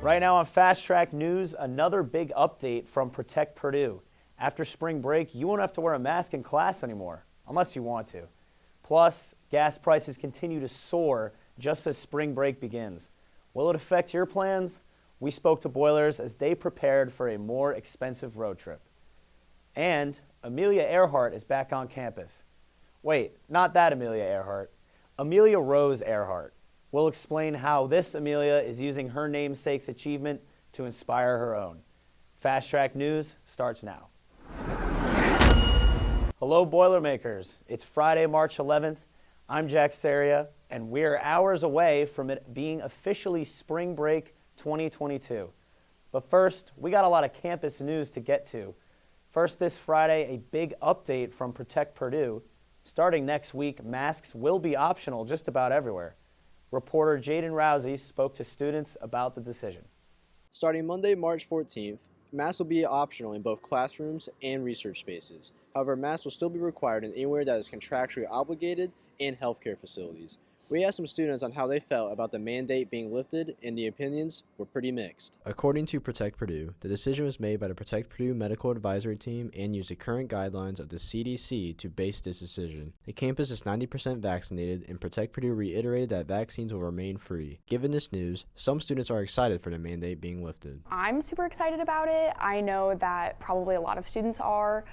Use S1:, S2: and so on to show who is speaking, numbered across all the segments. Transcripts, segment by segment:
S1: Right now on Fast Track News, another big update from Protect Purdue. After spring break, you won't have to wear a mask in class anymore, unless you want to. Plus, gas prices continue to soar just as spring break begins. Will it affect your plans? We spoke to Boilers as they prepared for a more expensive road trip. And Amelia Earhart is back on campus. Wait, not that Amelia Earhart. Amelia Rosehart. We'll explain how this Amelia is using her namesake's achievement to inspire her own. Fast Track News starts now. Hello, Boilermakers. It's Friday, March 11th. I'm Jack Saria, and we're hours away from it being officially Spring Break 2022. But first, we got a lot of campus news to get to. First, this Friday, a big update from Protect Purdue. Starting next week, masks will be optional just about everywhere. Reporter Jaden Rousey spoke to students about the decision.
S2: Starting Monday, March 14th, masks will be optional in both classrooms and research spaces. However, masks will still be required in anywhere that is contractually obligated and healthcare facilities. We asked some students on how they felt about the mandate being lifted, and the opinions were pretty mixed. According to Protect Purdue, the decision was made by the Protect Purdue Medical Advisory Team and used the current guidelines of the CDC to base this decision. The campus is 90% vaccinated, and Protect Purdue reiterated that vaccines will remain free. Given this news, some students are excited for the mandate being lifted.
S3: I'm super excited about it. I know that probably a lot of students are.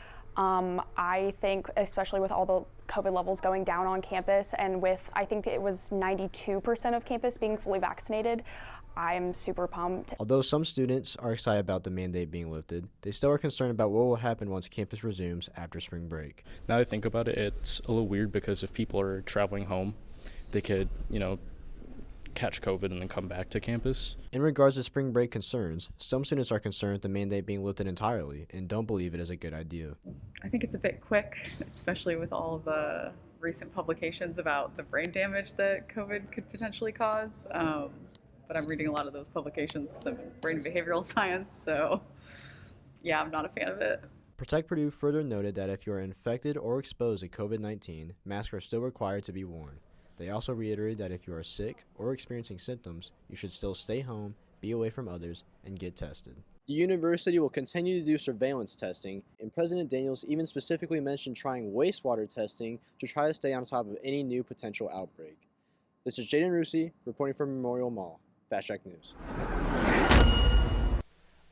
S3: I think, especially with all the COVID levels going down on campus, and with, I think it was 92% of campus being fully vaccinated, I'm super pumped.
S2: Although some students are excited about the mandate being lifted, they still are concerned about what will happen once campus resumes after spring break.
S4: Now that I think about it, it's a little weird because if people are traveling home, they could, catch COVID and then come back to campus.
S2: In regards to spring break concerns, some students are concerned with the mandate being lifted entirely and don't believe it is a good idea.
S5: I think it's a bit quick, especially with all the recent publications about the brain damage that COVID could potentially cause. But I'm reading a lot of those publications because I'm in brain and behavioral science, so yeah, I'm not a fan of it.
S2: Protect Purdue further noted that if you are infected or exposed to COVID-19, masks are still required to be worn. They also reiterated that if you are sick or experiencing symptoms, you should still stay home, be away from others, and get tested. The university will continue to do surveillance testing, and President Daniels even specifically mentioned trying wastewater testing to try to stay on top of any new potential outbreak. This is Jaden Rousey reporting from Memorial Mall. Fast Track News.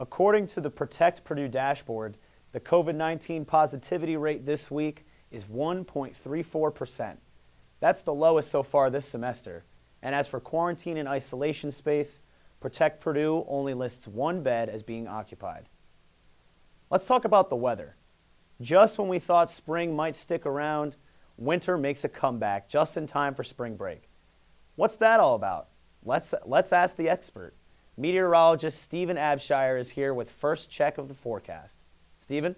S1: According to the Protect Purdue dashboard, the COVID-19 positivity rate this week is 1.34%. That's the lowest so far this semester. And as for quarantine and isolation space, Protect Purdue only lists one bed as being occupied. Let's talk about the weather. Just when we thought spring might stick around, winter makes a comeback just in time for spring break. What's that all about? Let's ask the expert. Meteorologist Stephen Abshire is here with first check of the forecast. Stephen?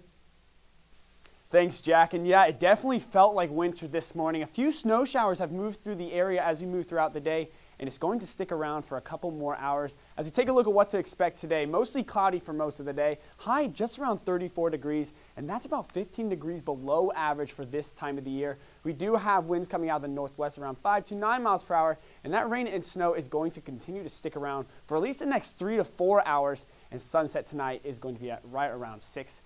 S6: Thanks, Jack. And yeah, it definitely felt like winter this morning. A few snow showers have moved through the area as we move throughout the day, and it's going to stick around for a couple more hours. As we take a look at what to expect today, mostly cloudy for most of the day, high just around 34 degrees, and that's about 15 degrees below average for this time of the year. We do have winds coming out of the northwest around 5 to 9 miles per hour, and that rain and snow is going to continue to stick around for at least the next 3 to 4 hours, and sunset tonight is going to be at right around 6:50.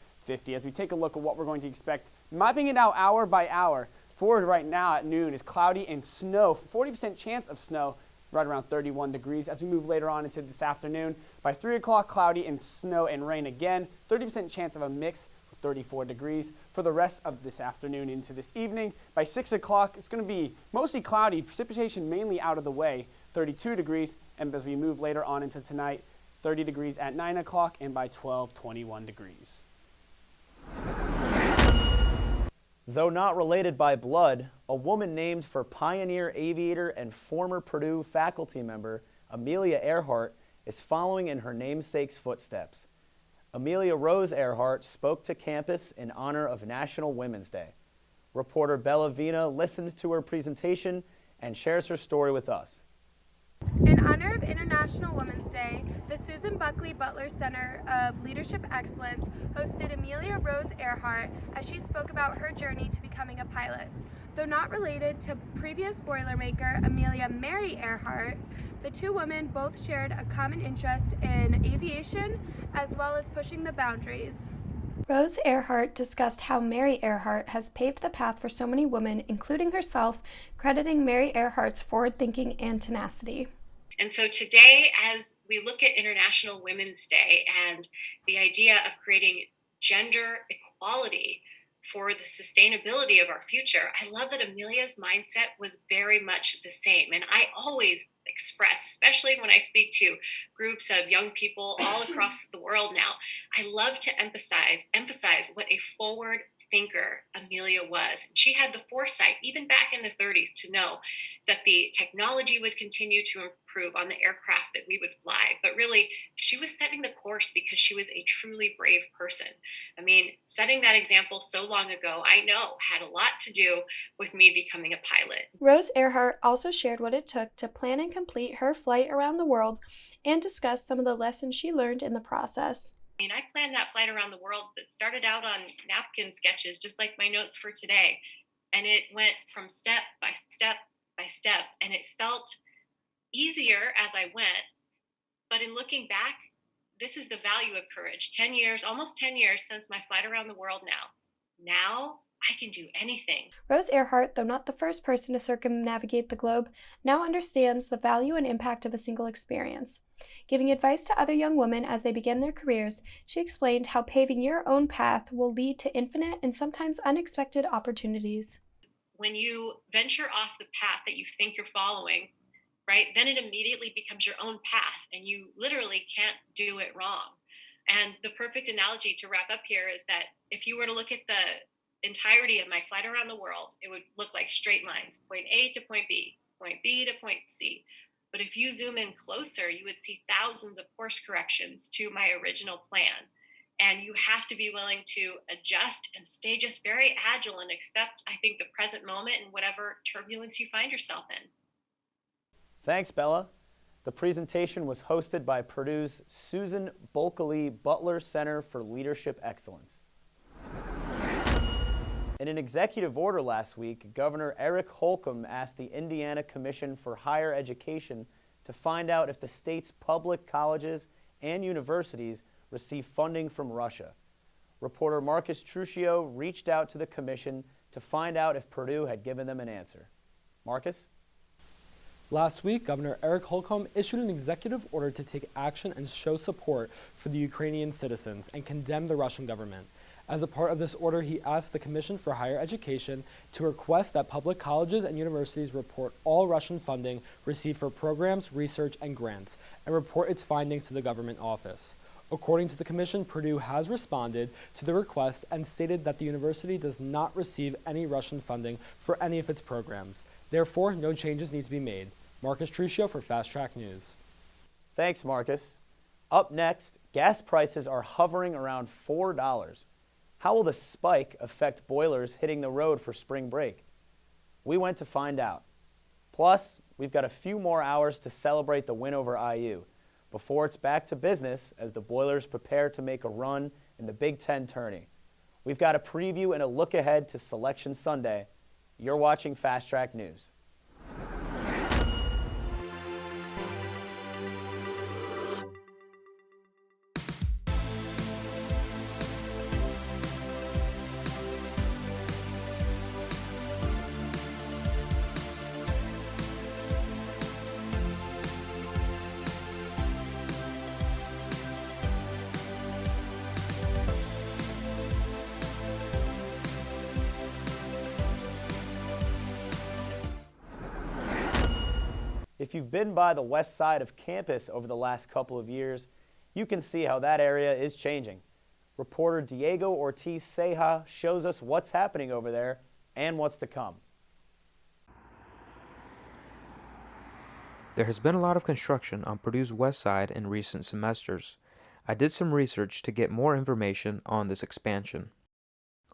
S6: As we take a look at what we're going to expect, mapping it out hour by hour, forward right now at noon is cloudy and snow, 40% chance of snow, right around 31 degrees. As we move later on into this afternoon, by 3 o'clock, cloudy and snow and rain again, 30% chance of a mix, 34 degrees. For the rest of this afternoon into this evening, by 6 o'clock, it's going to be mostly cloudy, precipitation mainly out of the way, 32 degrees. And as we move later on into tonight, 30 degrees at 9 o'clock, and by 12, 21 degrees.
S1: Though not related by blood, a woman named for pioneer aviator and former Purdue faculty member Amelia Earhart is following in her namesake's footsteps. Amelia Rosehart spoke to campus in honor of National Women's Day. Reporter Bella Vina listened to her presentation and shares her story with us.
S7: In honor of International Women's Day, the Susan Buckley Butler Center of Leadership Excellence hosted Amelia Rose Earhart as she spoke about her journey to becoming a pilot. Though not related to previous Boilermaker Amelia Mary Earhart, The two women both shared a common interest in aviation as well as pushing the boundaries. Rose Earhart discussed how Mary Earhart has paved the path for so many women, including herself, crediting Mary Earhart's forward thinking and tenacity.
S8: And so today, as we look at International Women's Day and the idea of creating gender equality for the sustainability of our future, I love that Amelia's mindset was very much the same. And I always express, especially when I speak to groups of young people all across the world now, I love to emphasize what a forward thinker Amelia was. She had the foresight, even back in the 30s, to know that the technology would continue to improve on the aircraft that we would fly. But really, she was setting the course because she was a truly brave person. I mean, setting that example so long ago, I know, had a lot to do with me becoming a pilot.
S7: Rose Earhart also shared what it took to plan and complete her flight around the world and discussed some of the lessons she learned in the process.
S8: I mean, I planned that flight around the world that started out on napkin sketches, just like my notes for today. And it went from step by step by step, and it felt easier as I went. But in looking back, this is the value of courage. 10 years, almost 10 years since my flight around the world now. Now I can do anything.
S7: Rose Earhart, though not the first person to circumnavigate the globe, now understands the value and impact of a single experience. Giving advice to other young women as they begin their careers, she explained how paving your own path will lead to infinite and sometimes unexpected opportunities.
S8: When you venture off the path that you think you're following, right, then it immediately becomes your own path, and you literally can't do it wrong. And the perfect analogy to wrap up here is that if you were to look at the entirety of my flight around the world, it would look like straight lines, point A to point B to point C. But if you zoom in closer, you would see thousands of course corrections to my original plan. And you have to be willing to adjust and stay just very agile and accept, I think, the present moment and whatever turbulence you find yourself in.
S1: Thanks, Bella. The presentation was hosted by Purdue's Susan Bulkley Butler Center for Leadership Excellence. In an executive order last week, Governor Eric Holcomb asked the Indiana Commission for Higher Education to find out if the state's public colleges and universities receive funding from Russia. Reporter Marcus Truccio reached out to the commission to find out if Purdue had given them an answer. Marcus?
S9: Last week, Governor Eric Holcomb issued an executive order to take action and show support for the Ukrainian citizens and condemn the Russian government. As a part of this order, he asked the Commission for Higher Education to request that public colleges and universities report all Russian funding received for programs, research, and grants, and report its findings to the government office. According to the Commission, Purdue has responded to the request and stated that the university does not receive any Russian funding for any of its programs. Therefore, no changes need to be made. Marcus Truccio for Fast Track News.
S1: Thanks, Marcus. Up next, gas prices are hovering around $4. How will the spike affect boilers hitting the road for spring break? We went to find out. Plus, we've got a few more hours to celebrate the win over IU before it's back to business as the Boilers prepare to make a run in the Big Ten tourney. We've got a preview and a look ahead to Selection Sunday. You're watching Fast Track News. If you've been by the west side of campus over the last couple of years, you can see how that area is changing. Reporter Diego OrtizSeja shows us what's happening over there and what's to come.
S10: There has been a lot of construction on Purdue's west side in recent semesters. I did some research to get more information on this expansion.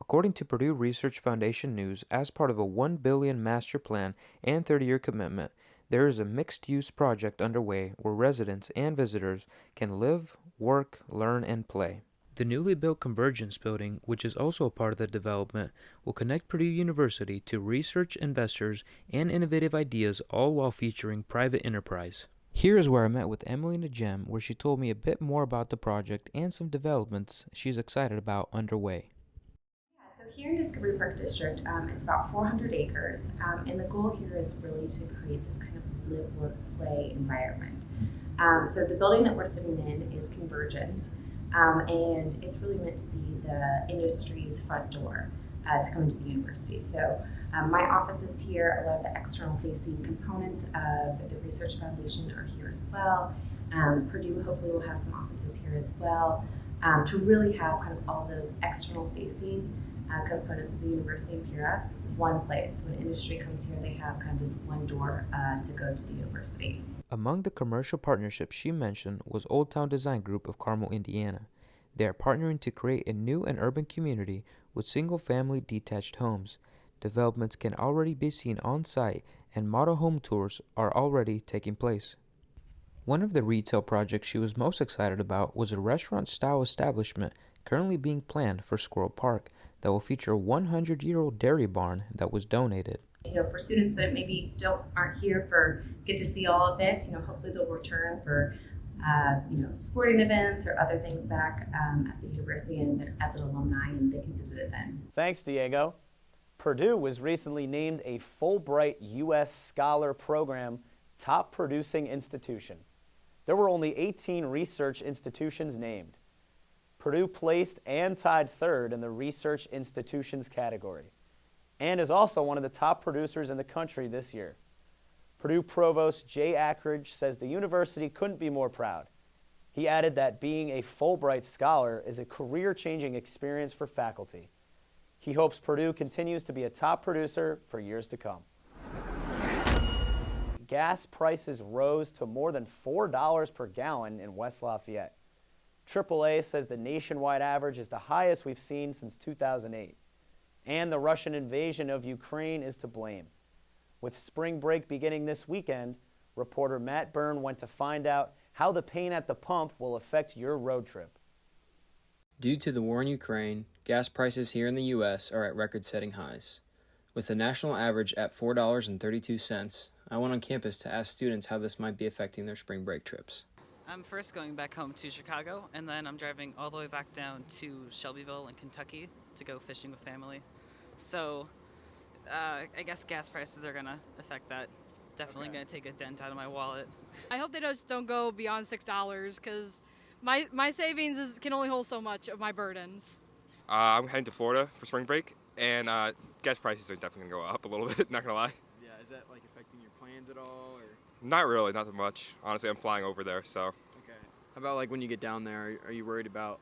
S10: According to Purdue Research Foundation News, as part of a $1 billion master plan and 30-year commitment, there is a mixed-use project underway where residents and visitors can live, work, learn, and play. The newly built Convergence building, which is also a part of the development, will connect Purdue University to research investors and innovative ideas, all while featuring private enterprise. Here is where I met with Emily in the gym, where she told me a bit more about the project and some developments she's excited about underway.
S11: So here in Discovery Park District, it's about 400 acres, and the goal here is really to create this kind of live, work, play environment. So the building that we're sitting in is Convergence, and it's really meant to be the industry's front door to come into the university. So my office is here. A lot of the external facing components of the Research Foundation are here as well. Purdue hopefully will have some offices here as well, to really have kind of all those external facing components of the University in PURF one place. When industry comes here, they have kind of this one door to go to the university.
S10: Among the commercial partnerships she mentioned was Old Town Design Group of Carmel, Indiana. They are partnering to create a new and urban community with single-family detached homes. Developments can already be seen on site, and model home tours are already taking place. One of the retail projects she was most excited about was a restaurant-style establishment currently being planned for Squirrel Park that will feature a 100-year-old dairy barn that was donated.
S11: For students that maybe aren't here for get to see all of it, hopefully they'll return for sporting events or other things back at the university and as an alumni, and they can visit it then.
S1: Thanks, Diego. Purdue was recently named a Fulbright U.S. Scholar Program top producing institution. There were only 18 research institutions named. Purdue placed and tied third in the research institutions category, and is also one of the top producers in the country this year. Purdue Provost Jay Ackridge says the university couldn't be more proud. He added that being a Fulbright Scholar is a career-changing experience for faculty. He hopes Purdue continues to be a top producer for years to come. Gas prices rose to more than $4 per gallon in West Lafayette. AAA says the nationwide average is the highest we've seen since 2008. And the Russian invasion of Ukraine is to blame. With spring break beginning this weekend, reporter Matt Byrne went to find out how the pain at the pump will affect your road trip.
S12: Due to the war in Ukraine, gas prices here in the U.S. are at record-setting highs. With the national average at $4.32, I went on campus to ask students how this might be affecting their spring break trips.
S13: I'm first going back home to Chicago, and then I'm driving all the way back down to Shelbyville in Kentucky to go fishing with family. So I guess gas prices are going to affect that. Definitely going to take a dent out of my wallet.
S14: I hope they don't go beyond $6 because my savings can only hold so much of my burdens.
S15: I'm heading to Florida for spring break, and gas prices are definitely going to go up a little bit, not going to lie.
S12: Yeah, is that affecting your plans at all? Or?
S15: Not really, not that much. Honestly, I'm flying over there, so.
S12: Okay. How about when you get down there, are you worried about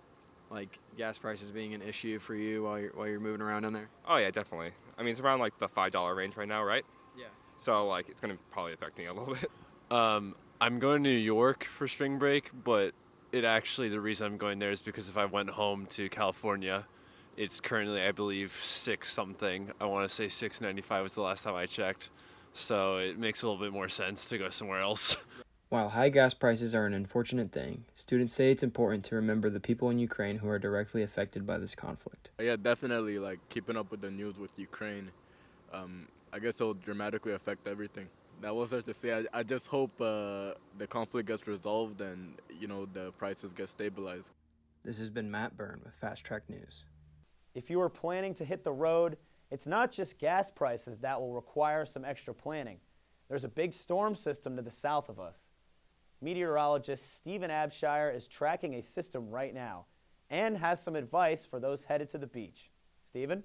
S12: gas prices being an issue for you while you're moving around down there?
S15: Oh yeah, definitely. I mean, it's around the $5 range right now, right?
S12: Yeah.
S15: So it's going to probably affect me a little bit.
S16: I'm going to New York for spring break, but the reason I'm going there is because if I went home to California, it's currently, I believe, $6 something. I want to say $6.95 was the last time I checked. So it makes a little bit more sense to go somewhere else.
S12: While high gas prices are an unfortunate thing, students say it's important to remember the people in Ukraine who are directly affected by this conflict.
S17: Yeah, definitely, keeping up with the news with Ukraine, I guess it'll dramatically affect everything. That was hard to say. I just hope the conflict gets resolved and, the prices get stabilized.
S12: This has been Matt Byrne with Fast Track News.
S1: If you are planning to hit the road, it's not just gas prices that will require some extra planning. There's a big storm system to the south of us. Meteorologist Stephen Abshire is tracking a system right now and has some advice for those headed to the beach. Stephen?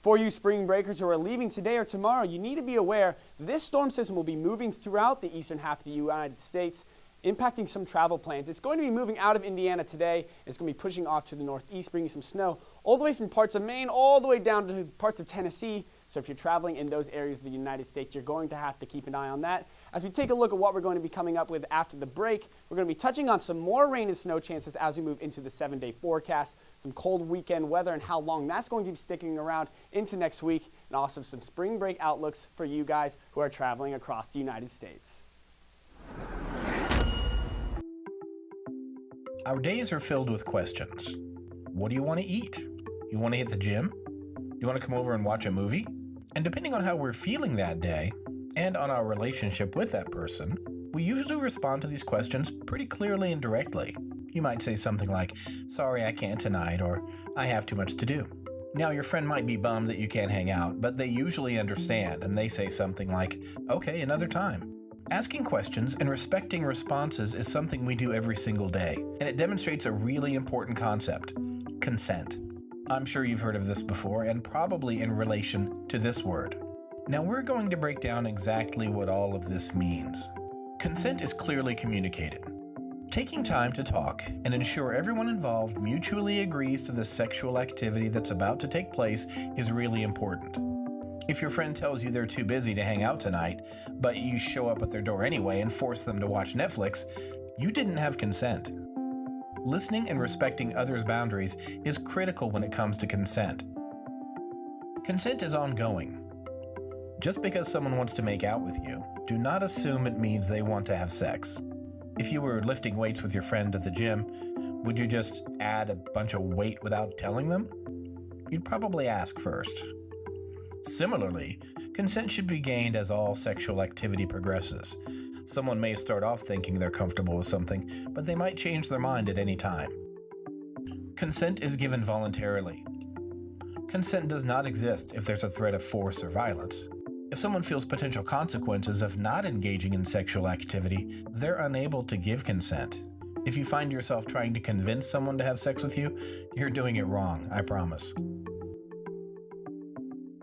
S6: For you spring breakers who are leaving today or tomorrow, you need to be aware this storm system will be moving throughout the eastern half of the United States, impacting some travel plans. It's going to be moving out of Indiana today. It's going to be pushing off to the northeast, bringing some snow all the way from parts of Maine all the way down to parts of Tennessee. So if you're traveling in those areas of the United States, you're going to have to keep an eye on that. As we take a look at what we're going to be coming up with after the break, we're going to be touching on some more rain and snow chances as we move into the 7-day forecast, some cold weekend weather and how long that's going to be sticking around into next week, and also some spring break outlooks for you guys who are traveling across the United States.
S18: Our days are filled with questions. What do you want to eat? You want to hit the gym? You want to come over and watch a movie? And depending on how we're feeling that day, and on our relationship with that person, We usually respond to these questions pretty clearly and directly. You might say something like, "Sorry, I can't tonight," or "I have too much to do." Now, your friend might be bummed that you can't hang out, but they usually understand and they say something like, "Okay, another time." Asking questions and respecting responses is something we do every single day, and it demonstrates a really important concept: consent. I'm sure you've heard of this before, and probably in relation to this word. Now we're going to break down exactly what all of this means. Consent is clearly communicated. Taking time to talk and ensure everyone involved mutually agrees to the sexual activity that's about to take place is really important. If your friend tells you they're too busy to hang out tonight, but you show up at their door anyway and force them to watch Netflix, you didn't have consent. Listening and respecting others' boundaries is critical when it comes to consent. Consent is ongoing. Just because someone wants to make out with you, do not assume it means they want to have sex. If you were lifting weights with your friend at the gym, would you just add a bunch of weight without telling them? You'd probably ask first. Similarly, consent should be gained as all sexual activity progresses. Someone may start off thinking they're comfortable with something, but they might change their mind at any time. Consent is given voluntarily. Consent does not exist if there's a threat of force or violence. If someone feels potential consequences of not engaging in sexual activity, they're unable to give consent. If you find yourself trying to convince someone to have sex with you, you're doing it wrong, I promise.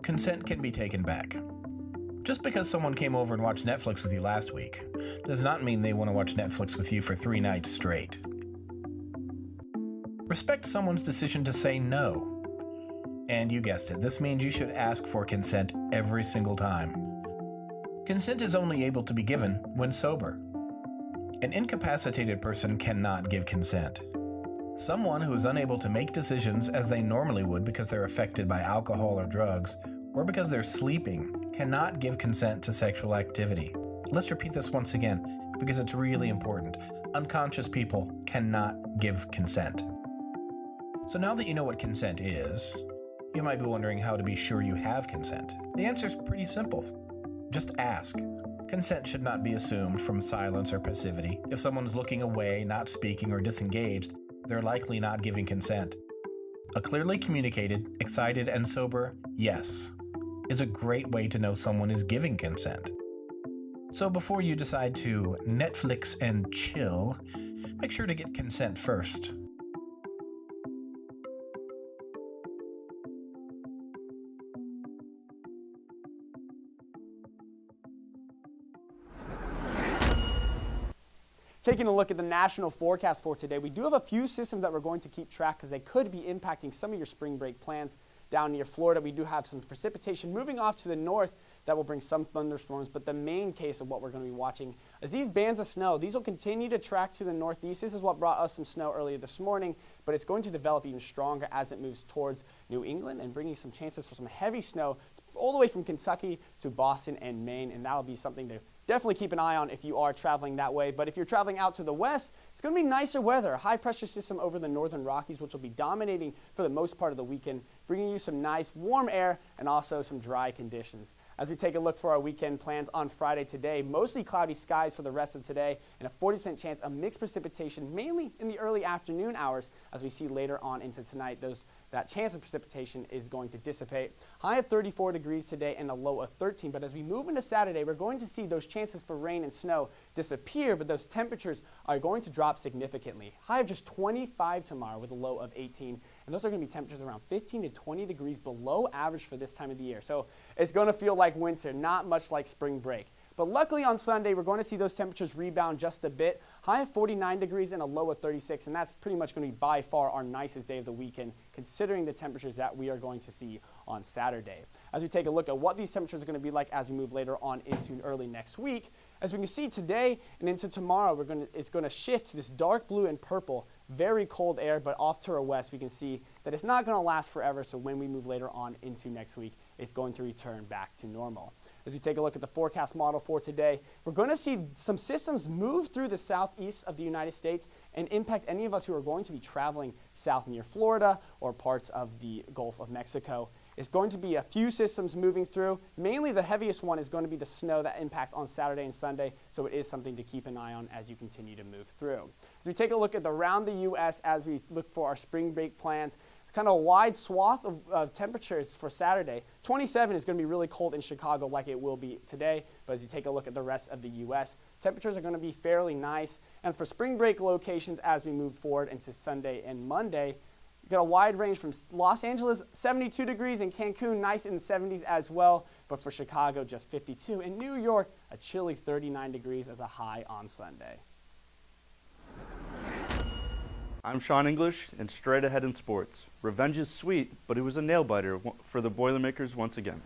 S18: Consent can be taken back. Just because someone came over and watched Netflix with you last week does not mean they want to watch Netflix with you for 3 nights straight. Respect someone's decision to say no. And you guessed it, this means you should ask for consent every single time. Consent is only able to be given when sober. An incapacitated person cannot give consent. Someone who is unable to make decisions as they normally would because they're affected by alcohol or drugs, or because they're sleeping, cannot give consent to sexual activity. Let's repeat this once again, because it's really important. Unconscious people cannot give consent. So now that you know what consent is, you might be wondering how to be sure you have consent. The answer is pretty simple. Just ask. Consent should not be assumed from silence or passivity. If someone's looking away, not speaking, or disengaged, they're likely not giving consent. A clearly communicated, excited, and sober yes is a great way to know someone is giving consent. So before you decide to Netflix and chill, make sure to get consent first.
S6: Taking a look at the national forecast for today, we do have a few systems that we're going to keep track because they could be impacting some of your spring break plans. Down near Florida, we do have some precipitation moving off to the north that will bring some thunderstorms, but the main case of what we're going to be watching is these bands of snow. These will continue to track to the northeast. This is what brought us some snow earlier this morning, but it's going to develop even stronger as it moves towards New England and bringing some chances for some heavy snow all the way from Kentucky to Boston and Maine, and that'll be something to definitely keep an eye on if you are traveling that way. But if you're traveling out to the west, it's going to be nicer weather. A high pressure system over the northern Rockies, which will be dominating for the most part of the weekend, bringing you some nice warm air and also some dry conditions. As we take a look for our weekend plans on Friday today, mostly cloudy skies for the rest of today and a 40% chance of mixed precipitation, mainly in the early afternoon hours. As we see later on into tonight, that chance of precipitation is going to dissipate. High of 34 degrees today and a low of 13. But as we move into Saturday, we're going to see those chances for rain and snow disappear, but those temperatures are going to drop significantly. High of just 25 tomorrow with a low of 18. And those are going to be temperatures around 15 to 20 degrees below average for this time of the year. So it's going to feel like winter, not much like spring break. But luckily on Sunday, we're going to see those temperatures rebound just a bit. High of 49 degrees and a low of 36, and that's pretty much going to be by far our nicest day of the weekend, considering the temperatures that we are going to see on Saturday. As we take a look at what these temperatures are going to be like as we move later on into early next week, as we can see today and into tomorrow, it's going to shift to this dark blue and purple, very cold air, but off to our west, we can see that it's not going to last forever, so when we move later on into next week, it's going to return back to normal. As we take a look at the forecast model for today, we're going to see some systems move through the southeast of the United States and impact any of us who are going to be traveling south near Florida or parts of the Gulf of Mexico. It's going to be a few systems moving through. Mainly the heaviest one is going to be the snow that impacts on Saturday and Sunday, so it is something to keep an eye on as you continue to move through. As we take a look at around the U.S. as we look for our spring break plans, kind of a wide swath of temperatures for Saturday. 27 is going to be really cold in Chicago like it will be today, but as you take a look at the rest of the U.S., temperatures are going to be fairly nice. And for spring break locations as we move forward into Sunday and Monday, you've got a wide range from Los Angeles, 72 degrees, in Cancun, nice in the 70s as well, but for Chicago, just 52. In New York, a chilly 39 degrees as a high on Sunday.
S19: I'm Sean English, and straight ahead in sports. Revenge is sweet, but it was a nail-biter for the Boilermakers once again.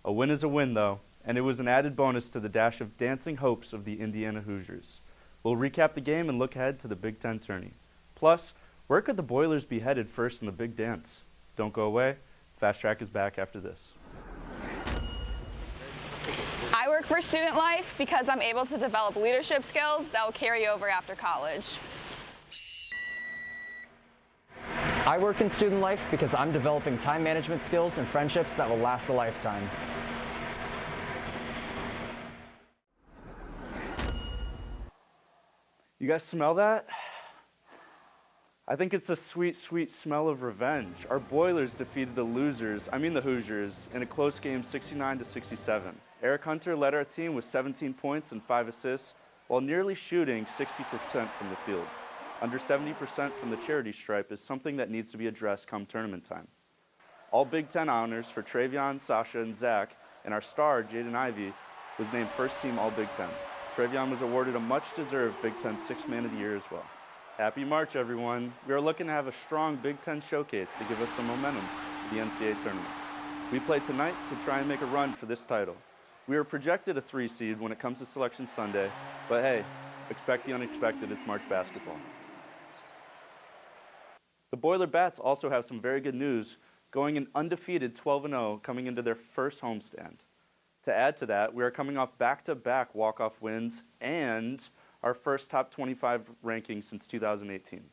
S19: A win is a win, though, and it was an added bonus to the dash of dancing hopes of the Indiana Hoosiers. We'll recap the game and look ahead to the Big Ten tourney. Plus, where could the Boilers be headed first in the big dance? Don't go away. Fast Track is back after this.
S20: I work for Student Life because I'm able to develop leadership skills that will carry over after college.
S21: I work in Student Life because I'm developing time management skills and friendships that will last a lifetime.
S19: You guys smell that? I think it's a sweet, sweet smell of revenge. Our Boilers defeated the the Hoosiers, in a close game 69-67. Eric Hunter led our team with 17 points and 5 assists, while nearly shooting 60% from the field. Under 70% from the charity stripe is something that needs to be addressed come tournament time. All Big Ten honors for Travion, Sasha, and Zach, and our star, Jaden Ivey, was named first team All Big Ten. Travion was awarded a much-deserved Big Ten Sixth Man of the Year as well. Happy March, everyone. We are looking to have a strong Big Ten showcase to give us some momentum for the NCAA tournament. We play tonight to try and make a run for this title. We are projected a 3 seed when it comes to Selection Sunday, but hey, expect the unexpected, it's March basketball. The Boiler Bats also have some very good news, going an undefeated 12-0 coming into their first homestand. To add to that, we are coming off back-to-back walk-off wins and our first top 25 ranking since 2018.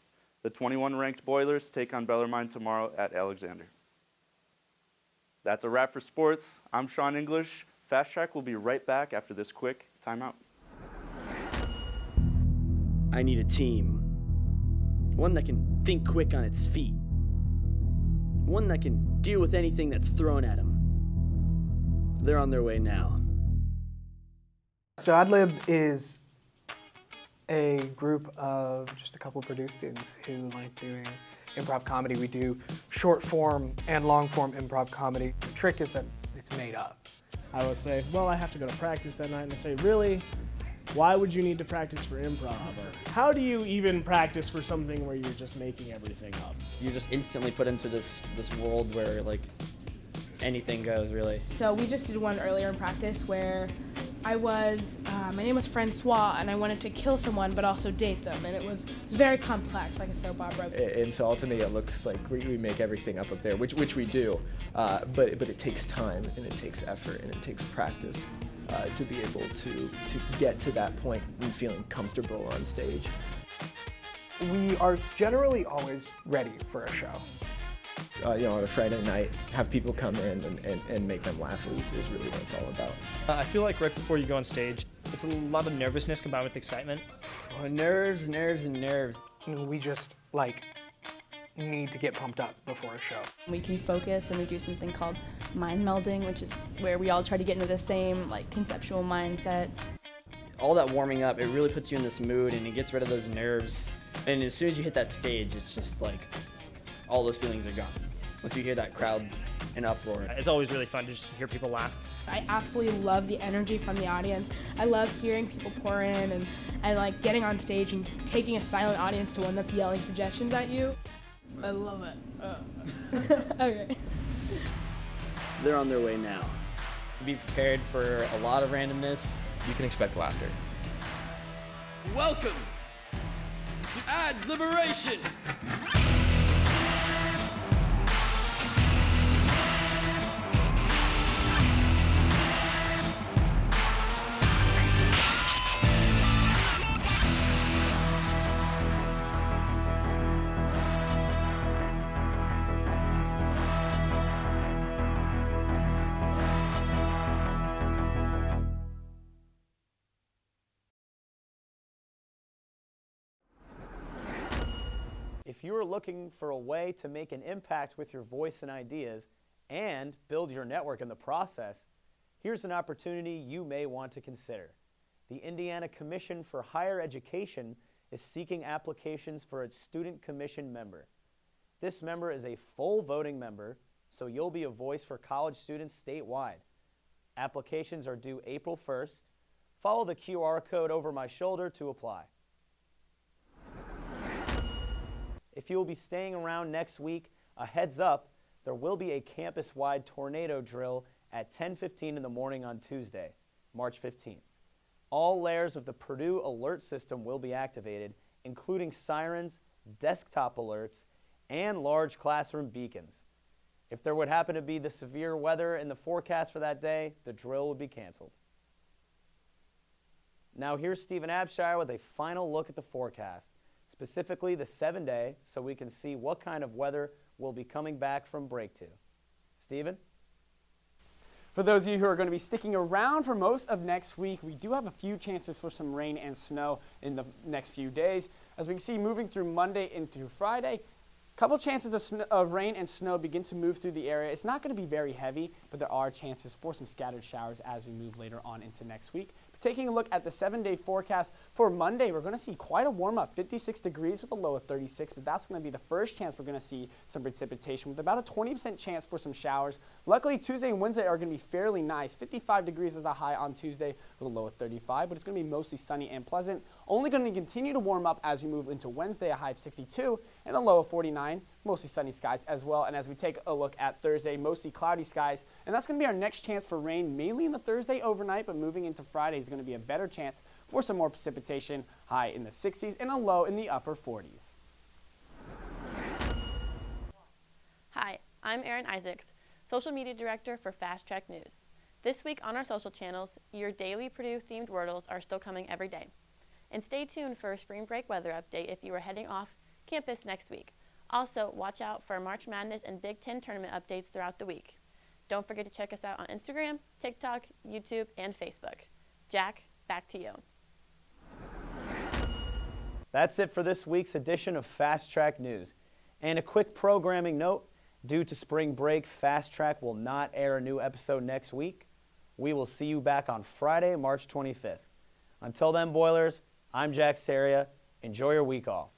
S19: The 21-ranked Boilers take on Bellarmine tomorrow at Alexander. That's a wrap for sports. I'm Sean English. Fast Track will be right back after this quick timeout.
S22: I need a team. One that can think quick on its feet. One that can deal with anything that's thrown at them. They're on their way now.
S23: So AdLib is a group of just a couple of Purdue students who like doing improv comedy. We do short form and long form improv comedy. The trick is that it's made up.
S24: I will say, well, I have to go to practice that night, and I say, really? Why would you need to practice for improv? Or how do you even practice for something where you're just making everything up?
S22: You're just instantly put into this world where like anything goes, really.
S25: So we just did one earlier in practice where my name was Francois, and I wanted to kill someone but also date them, and it was very complex, like a soap opera.
S26: And so ultimately it looks like we make everything up there, which we do, but it takes time, and it takes effort, and it takes practice to be able to get to that point and feeling comfortable on stage.
S23: We are generally always ready for a show.
S26: On a Friday night, have people come in and make them laugh is really what it's all about.
S27: I feel like right before you go on stage, it's a lot of nervousness combined with excitement.
S23: Oh, nerves. We just need to get pumped up before a show.
S28: We can focus, and we do something called mind melding, which is where we all try to get into the same conceptual mindset.
S22: All that warming up, it really puts you in this mood, and it gets rid of those nerves. And as soon as you hit that stage, it's just all those feelings are gone. Once you hear that crowd in uproar.
S27: It's always really fun to just hear people laugh.
S25: I absolutely love the energy from the audience. I love hearing people pour in and like getting on stage and taking a silent audience to one that's yelling suggestions at you. I love it. Okay.
S22: They're on their way now. Be prepared for a lot of randomness.
S10: You can expect laughter.
S22: Welcome to Ad Liberation!
S1: If you are looking for a way to make an impact with your voice and ideas and build your network in the process, here's an opportunity you may want to consider. The Indiana Commission for Higher Education is seeking applications for its Student Commission member. This member is a full voting member, so you'll be a voice for college students statewide. Applications are due April 1st. Follow the QR code over my shoulder to apply. If you will be staying around next week, a heads up, there will be a campus-wide tornado drill at 10:15 in the morning on Tuesday, March 15th. All layers of the Purdue alert system will be activated, including sirens, desktop alerts, and large classroom beacons. If there would happen to be the severe weather in the forecast for that day, the drill would be canceled. Now here's Stephen Abshire with a final look at the forecast, specifically the 7-day, so we can see what kind of weather will be coming back from break to. Stephen?
S6: For those of you who are going to be sticking around for most of next week, we do have a few chances for some rain and snow in the next few days. As we can see, moving through Monday into Friday, a couple chances of rain and snow begin to move through the area. It's not going to be very heavy, but there are chances for some scattered showers as we move later on into next week. Taking a look at the 7-day forecast for Monday, we're going to see quite a warm up, 56 degrees with a low of 36, but that's going to be the first chance we're going to see some precipitation with about a 20% chance for some showers. Luckily, Tuesday and Wednesday are going to be fairly nice. 55 degrees is a high on Tuesday with a low of 35, but it's going to be mostly sunny and pleasant. Only going to continue to warm up as we move into Wednesday, a high of 62 and a low of 49. Mostly sunny skies as well. And as we take a look at Thursday, mostly cloudy skies. And that's going to be our next chance for rain, mainly in the Thursday overnight, but moving into Friday is going to be a better chance for some more precipitation, high in the 60s and a low in the upper 40s.
S2: Hi, I'm Erin Isaacs, Social Media Director for Fast Track News. This week on our social channels, your daily Purdue-themed Wordles are still coming every day. And stay tuned for a spring break weather update if you are heading off campus next week. Also, watch out for March Madness and Big Ten tournament updates throughout the week. Don't forget to check us out on Instagram, TikTok, YouTube, and Facebook. Jack, back to you.
S1: That's it for this week's edition of Fast Track News. And a quick programming note, due to spring break, Fast Track will not air a new episode next week. We will see you back on Friday, March 25th. Until then, Boilers, I'm Jack Saria. Enjoy your week off.